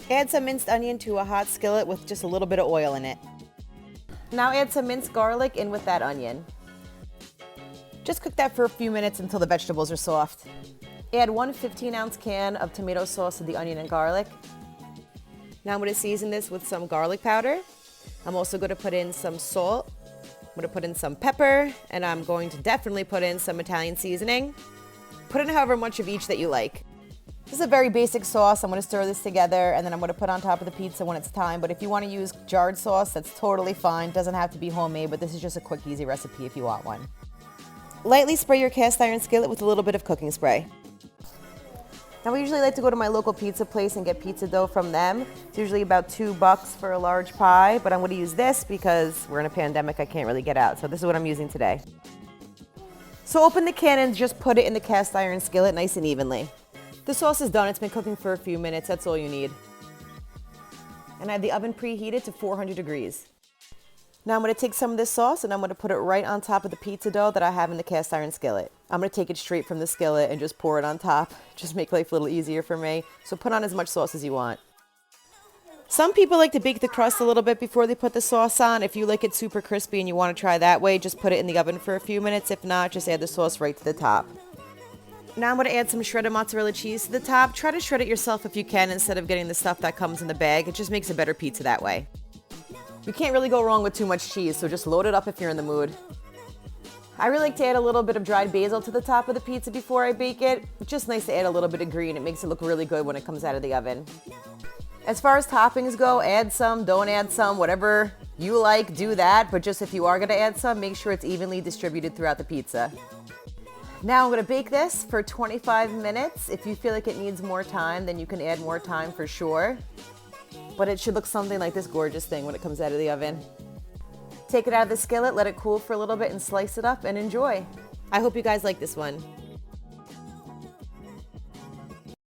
Add some minced onion to a hot skillet with just a little bit of oil in it. Now add some minced garlic in with that onion. Just cook that for a few minutes until the vegetables are soft. Add one 15-ounce can of tomato sauce to the onion and garlic. Now I'm going to season this with some garlic powder. I'm also going to put in some salt. I'm going to put in some pepper, and I'm going to definitely put in some Italian seasoning. Put in however much of each that you like. This is a very basic sauce. I'm going to stir this together, and then I'm going to put on top of the pizza when it's time. But if you want to use jarred sauce, that's totally fine. Doesn't have to be homemade, but this is just a quick, easy recipe if you want one. Lightly spray your cast iron skillet with a little bit of cooking spray. Now, we usually like to go to my local pizza place and get pizza dough from them. It's usually about $2 for a large pie, but I'm going to use this because we're in a pandemic. I can't really get out, so this is what I'm using today. So open the can and just put it in the cast iron skillet nice and evenly. The sauce is done. It's been cooking for a few minutes. That's all you need. And I have the oven preheated to 400 degrees. Now I'm going to take some of this sauce and I'm going to put it right on top of the pizza dough that I have in the cast iron skillet. I'm going to take it straight from the skillet and just pour it on top. Just make life a little easier for me. So put on as much sauce as you want. Some people like to bake the crust a little bit before they put the sauce on. If you like it super crispy and you want to try that way, just put it in the oven for a few minutes. If not, just add the sauce right to the top. Now I'm going to add some shredded mozzarella cheese to the top. Try to shred it yourself if you can instead of getting the stuff that comes in the bag. It just makes a better pizza that way. You can't really go wrong with too much cheese, so just load it up if you're in the mood. I really like to add a little bit of dried basil to the top of the pizza before I bake it. It's just nice to add a little bit of green. It makes it look really good when it comes out of the oven. As far as toppings go, add some, don't add some, whatever you like, do that. But just if you are going to add some, make sure it's evenly distributed throughout the pizza. Now I'm going to bake this for 25 minutes. If you feel like it needs more time, then you can add more time for sure. But it should look something like this gorgeous thing when it comes out of the oven. Take it out of the skillet, let it cool for a little bit, and slice it up and enjoy. I hope you guys like this one.